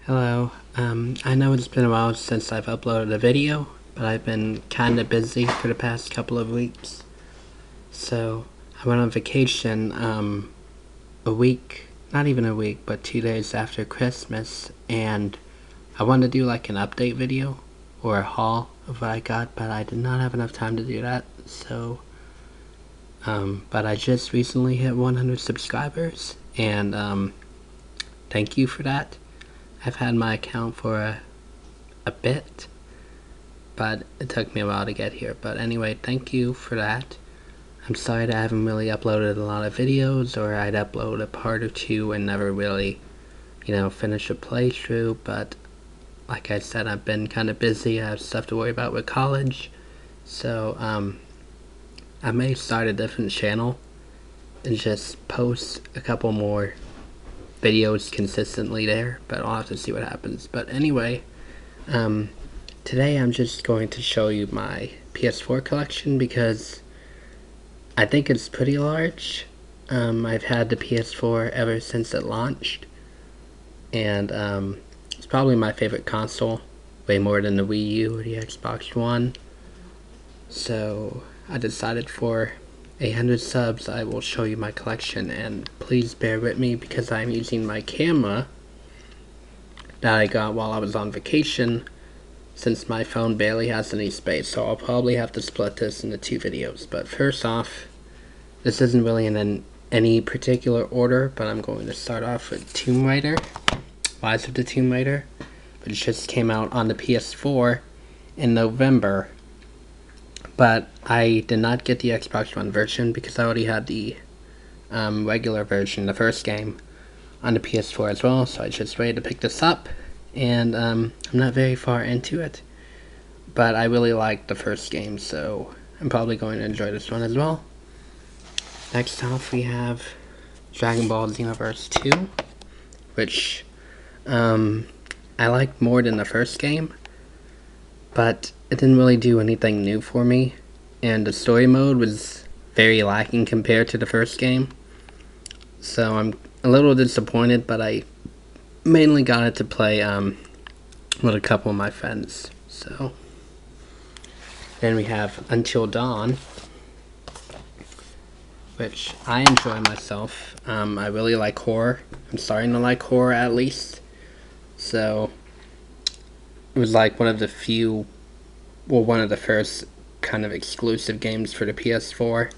Hello. I know it's been a while since I've uploaded a video, but I've been kinda busy for the past couple of weeks. So, I went on vacation, a week, not even a week, but 2 days after Christmas, and I wanted to do like an update video, or a haul of what I got, but I did not have enough time to do that, so, but I just recently hit 100 subscribers, and, thank you for that. I've had my account for a bit, but it took me a while to get here. But anyway, thank you for that. I'm sorry that I haven't really uploaded a lot of videos, or I'd upload a part or two and never really, finish a playthrough. But like I said, I've been kind of busy. I have stuff to worry about with college. So, I may start a different channel and just post a couple more videos consistently there, but I'll have to see what happens. But anyway, today I'm just going to show you my PS4 collection because I think it's pretty large. I've had the PS4 ever since it launched, and it's probably my favorite console, way more than the Wii U or the Xbox One. So I decided for 100 subs I will show you my collection, and please bear with me because I'm using my camera that I got while I was on vacation, since my phone barely has any space, so I'll probably have to split this into 2 videos. But first off, this isn't really in any particular order, but I'm going to start off with Tomb Raider, Rise of the Tomb Raider, which just came out on the PS4 in November. But I did not get the Xbox One version because I already had the regular version, the first game, on the PS4 as well. So I just waited to pick this up, and I'm not very far into it. But I really liked the first game, so I'm probably going to enjoy this one as well. Next off we have Dragon Ball Xenoverse 2, which I liked more than the first game, but it didn't really do anything new for me, and the story mode was very lacking compared to the first game. So I'm a little disappointed, but I mainly got it to play with a couple of my friends. So then we have Until Dawn, which I enjoy myself. I really like horror. I'm starting to like horror at least. So it was like one of the few, well, one of the first kind of exclusive games for the PS4,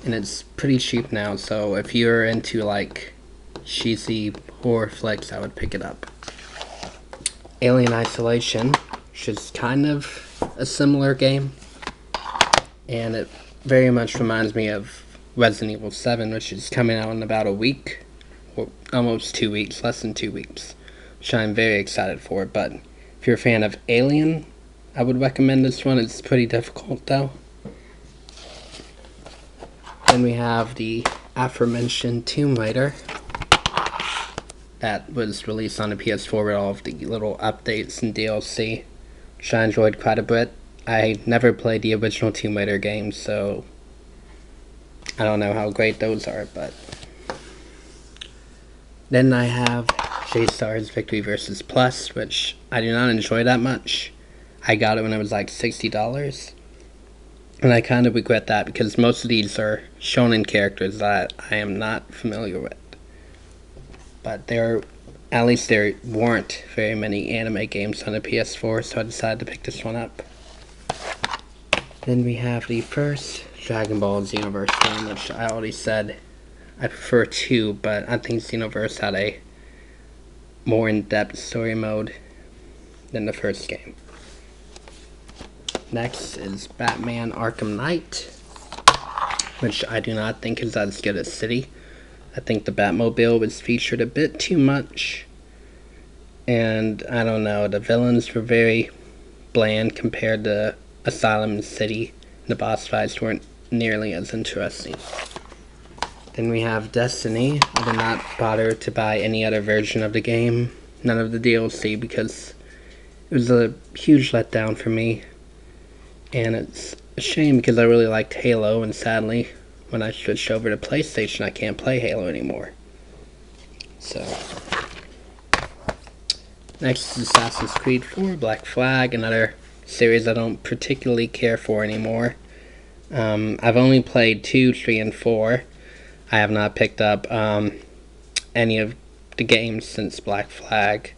and it's pretty cheap now, so if you're into like cheesy horror flicks, I would pick it up. Alien Isolation, which is kind of a similar game, and it very much reminds me of Resident Evil 7, which is coming out in about a week, or almost 2 weeks, less than 2 weeks, which I'm very excited for. But if you're a fan of Alien, I would recommend this one. It's pretty difficult though. Then we have the aforementioned Tomb Raider that was released on the PS4 with all of the little updates and DLC, which I enjoyed quite a bit. I never played the original Tomb Raider games, so I don't know how great those are, but then I have J-Stars Victory vs. Plus, which I do not enjoy that much. I got it when it was like $60, and I kind of regret that because most of these are shonen characters that I am not familiar with. But at least there weren't very many anime games on the PS4, so I decided to pick this one up. Then we have the first Dragon Ball Xenoverse game, which I already said I prefer 2, but I think Xenoverse had a more in-depth story mode than the first game. Next is Batman Arkham Knight, which I do not think is as good as City. I think the Batmobile was featured a bit too much, and I don't know, the villains were very bland compared to Asylum and City. The boss fights weren't nearly as interesting. Then we have Destiny. I did not bother to buy any other version of the game, none of the DLC, because it was a huge letdown for me. And it's a shame because I really liked Halo, and sadly, when I switched over to PlayStation, I can't play Halo anymore. So, Next is Assassin's Creed 4, Black Flag, another series I don't particularly care for anymore. I've only played 2, 3, and 4. I have not picked up any of the games since Black Flag.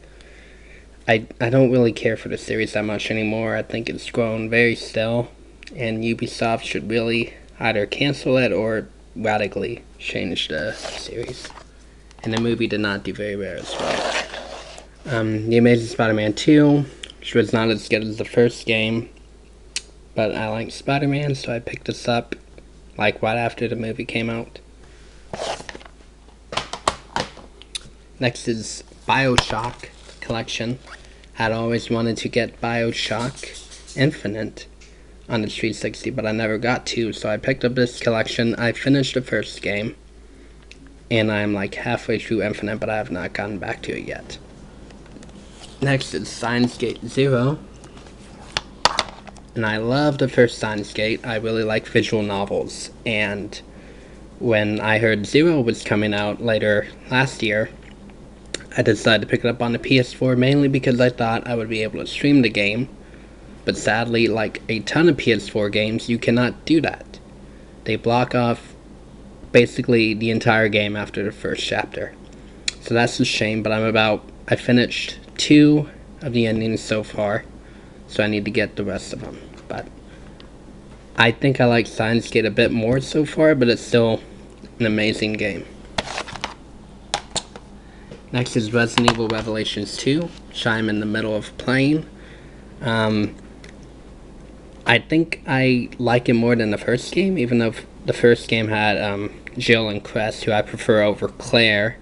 I don't really care for the series that much anymore. I think it's grown very stale, and Ubisoft should really either cancel it or radically change the series. And the movie did not do very well as well. The Amazing Spider-Man 2, which was not as good as the first game, but I like Spider-Man, so I picked this up like right after the movie came out. Next is BioShock Collection. I'd always wanted to get BioShock Infinite on the 360, but I never got to, so I picked up this collection. I finished the first game, and I'm like halfway through Infinite, but I have not gotten back to it yet. Next is Steins Gate Zero, and I love the first Steins Gate. I really like visual novels, and when I heard Zero was coming out later last year, I decided to pick it up on the PS4 mainly because I thought I would be able to stream the game, but sadly, like a ton of PS4 games, you cannot do that. They block off basically the entire game after the first chapter. So that's a shame, but I finished 2 of the endings so far, so I need to get the rest of them. But I think I like Steins Gate a bit more so far, but it's still an amazing game. Next is Resident Evil Revelations 2, which I'm in the middle of playing. I think I like it more than the first game, even though the first game had Jill and Crest, who I prefer over Claire.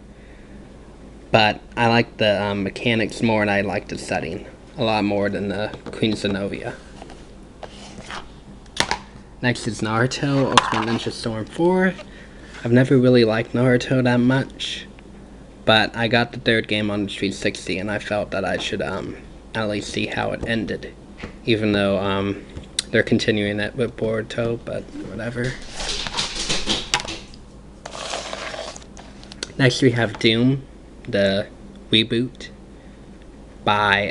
But I like the mechanics more, and I like the setting a lot more than the Queen Zenobia. Next is Naruto Ultimate Ninja Storm 4. I've never really liked Naruto that much, but I got the third game on the 360, and I felt that I should at least see how it ended, even though they're continuing it with Boruto, but whatever. Next we have Doom, the reboot by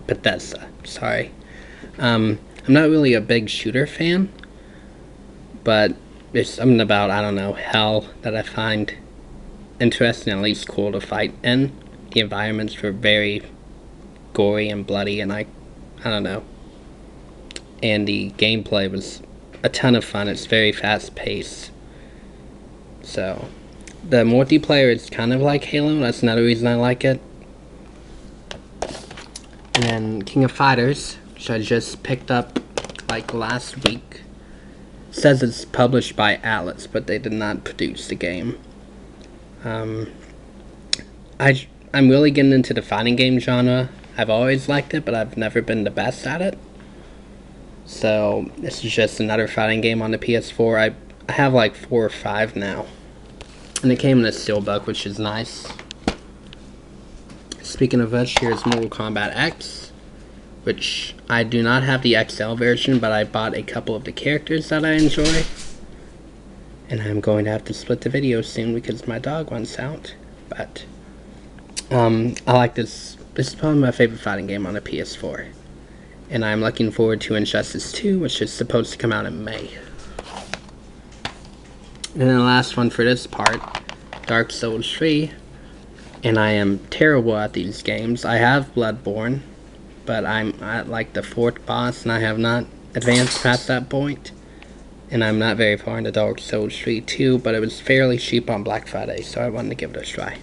Bethesda, sorry. I'm not really a big shooter fan, but there's something about, I don't know, hell that I find interesting, at least cool to fight in. The environments were very gory and bloody, and I don't know. And the gameplay was a ton of fun. It's very fast paced. So the multiplayer is kind of like Halo. That's another reason I like it. And then King of Fighters, which I just picked up like last week. It says it's published by Atlas, but they did not produce the game. I'm really getting into the fighting game genre. I've always liked it, but I've never been the best at it. So this is just another fighting game on the PS4. I have like 4 or 5 now. And it came in a steelbook, which is nice. Speaking of which, here's Mortal Kombat X, which I do not have the XL version, but I bought a couple of the characters that I enjoy. And I'm going to have to split the video soon because my dog wants out. But I like this. This is probably my favorite fighting game on the PS4. And I'm looking forward to Injustice 2, which is supposed to come out in May. And then the last one for this part, Dark Souls 3. And I am terrible at these games. I have Bloodborne, but I'm at like the 4th boss, and I have not advanced past that point. And I'm not very far into Dark Souls 3 too, but it was fairly cheap on Black Friday, so I wanted to give it a try.